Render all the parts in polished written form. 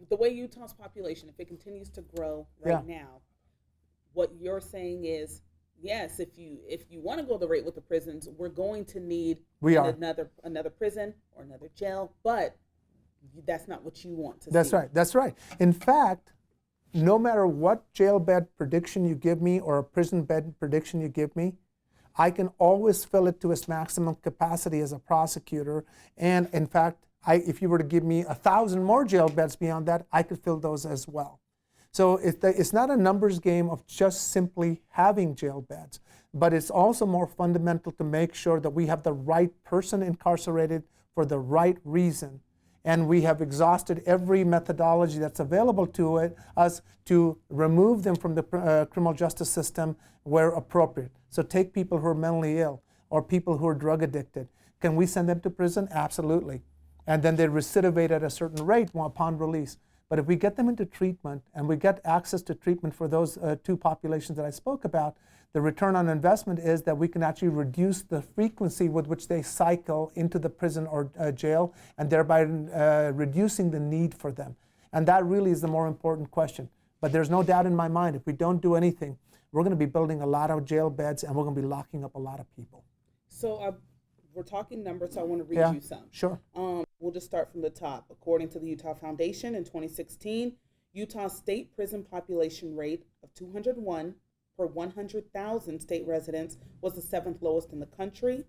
with the way Utah's population, if it continues to grow Yeah, right now, what you're saying is yes, if you want to go the rate with the prisons, we're going to need we are. another prison or another jail, but that's not what you want to That's see. right. That's right. In fact, no matter what jail bed prediction you give me or a prison bed prediction you give me, I can always fill it to its maximum capacity as a prosecutor. And in fact, if you were to give me 1,000 more jail beds beyond that, I could fill those as well. So it's not a numbers game of just simply having jail beds, but it's also more fundamental to make sure that we have the right person incarcerated for the right reason. And we have exhausted every methodology that's available to us to remove them from the criminal justice system where appropriate. So take people who are mentally ill or people who are drug addicted. Can we send them to prison? Absolutely. And then they recidivate at a certain rate upon release. But if we get them into treatment and we get access to treatment for those two populations that I spoke about, the return on investment is that we can actually reduce the frequency with which they cycle into the prison or jail, and thereby reducing the need for them. And that really is the more important question. But there's no doubt in my mind, if we don't do anything, we're going to be building a lot of jail beds and we're going to be locking up a lot of people. So we're talking numbers, so I want to read you some. Sure. We'll just start from the top. According to the Utah Foundation, in 2016, Utah's state prison population rate of 201 per 100,000 state residents was the seventh lowest in the country.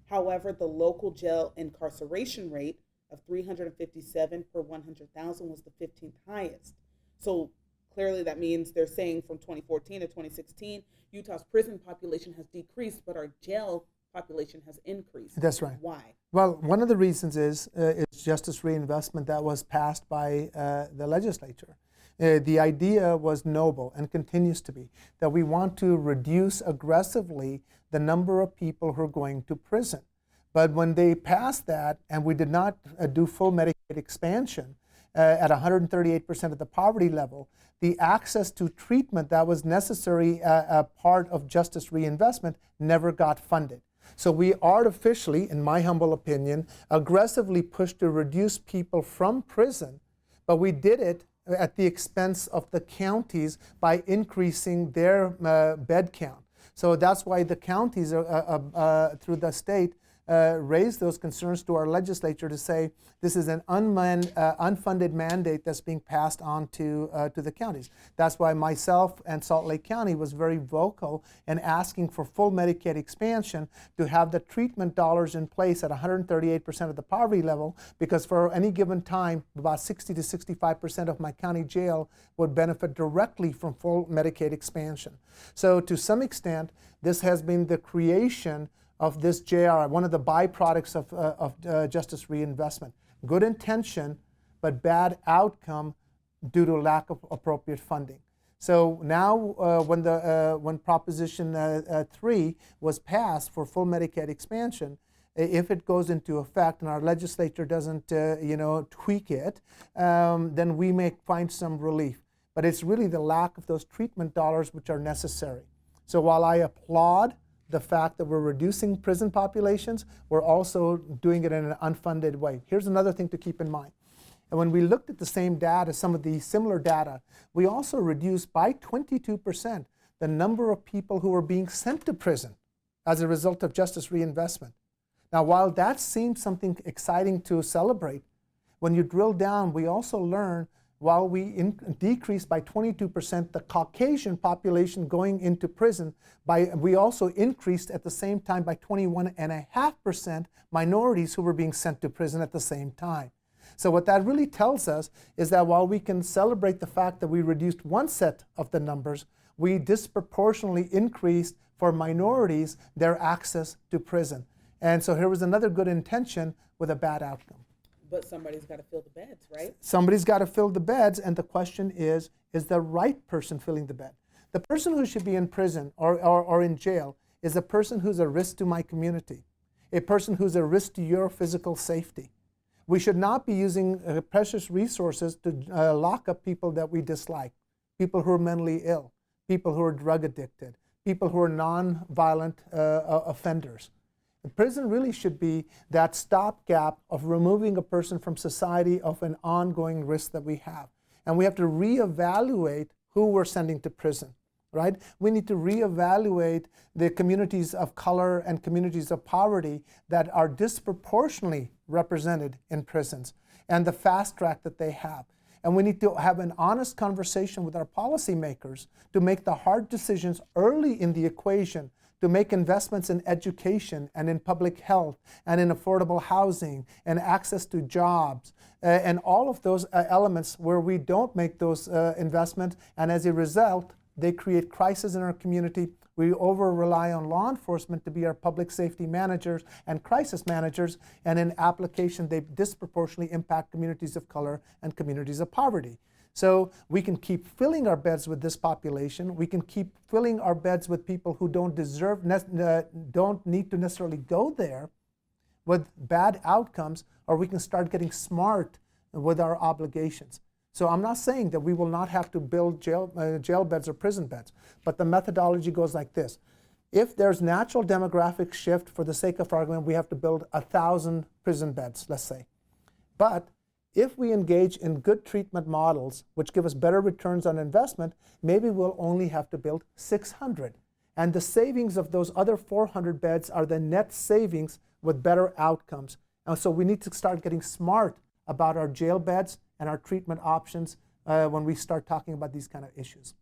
However, the local jail incarceration rate of 357 per 100,000 was the 15th highest. So clearly that means they're saying from 2014 to 2016, Utah's prison population has decreased, but our jail population has increased. That's right. Why? Well, one of the reasons is justice reinvestment that was passed by the legislature. The idea was noble and continues to be that we want to reduce aggressively the number of people who are going to prison. But when they passed that and we did not do full Medicaid expansion at 138% of the poverty level, the access to treatment that was necessary a part of justice reinvestment never got funded. So we artificially, in my humble opinion, aggressively pushed to reduce people from prison, but we did it at the expense of the counties by increasing their bed count. So that's why the counties through the state raised those concerns to our legislature to say this is an unfunded mandate that's being passed on to the counties. That's why myself and Salt Lake County was very vocal in asking for full Medicaid expansion to have the treatment dollars in place at 138% of the poverty level, because for any given time, about 60 to 65% of my county jail would benefit directly from full Medicaid expansion. So to some extent, this has been the creation of this JR, one of the byproducts of justice reinvestment. Good intention, but bad outcome due to lack of appropriate funding. So now when Proposition 3 was passed for full Medicaid expansion, if it goes into effect and our legislature doesn't tweak it, then we may find some relief. But it's really the lack of those treatment dollars which are necessary. So while I applaud the fact that we're reducing prison populations, we're also doing it in an unfunded way. Here's another thing to keep in mind. And when we looked at the same data, some of the similar data, we also reduced by 22% the number of people who were being sent to prison as a result of justice reinvestment. Now, while that seems something exciting to celebrate, when you drill down, we also learn while we decreased by 22% the Caucasian population going into prison, we also increased at the same time by 21.5% minorities who were being sent to prison at the same time. So what that really tells us is that while we can celebrate the fact that we reduced one set of the numbers, we disproportionately increased for minorities their access to prison. And so here was another good intention with a bad outcome. But somebody's got to fill the beds, right? Somebody's got to fill the beds, and the question is the right person filling the bed? The person who should be in prison or in jail is a person who's a risk to my community, a person who's a risk to your physical safety. We should not be using precious resources to lock up people that we dislike, people who are mentally ill, people who are drug addicted, people who are non-violent offenders. The prison really should be that stopgap of removing a person from society of an ongoing risk that we have. and we have to reevaluate who we're sending to prison. Right? We need to reevaluate the communities of color and communities of poverty that are disproportionately represented in prisons and the fast track that they have. And we need to have an honest conversation with our policymakers to make the hard decisions early in the equation, to make investments in education and in public health and in affordable housing and access to jobs and all of those elements where we don't make those investments, and as a result, they create crisis in our community. We over-rely on law enforcement to be our public safety managers and crisis managers, and in application, they disproportionately impact communities of color and communities of poverty. So we can keep filling our beds with this population. We can keep filling our beds with people who don't need to necessarily go there with bad outcomes, or we can start getting smart with our obligations. So I'm not saying that we will not have to build jail beds or prison beds, but the methodology goes like this. If there's natural demographic shift, for the sake of argument, we have to build 1,000 prison beds, let's say. But if we engage in good treatment models, which give us better returns on investment, maybe we'll only have to build 600. And the savings of those other 400 beds are the net savings with better outcomes. And so we need to start getting smart about our jail beds and our treatment options when we start talking about these kind of issues.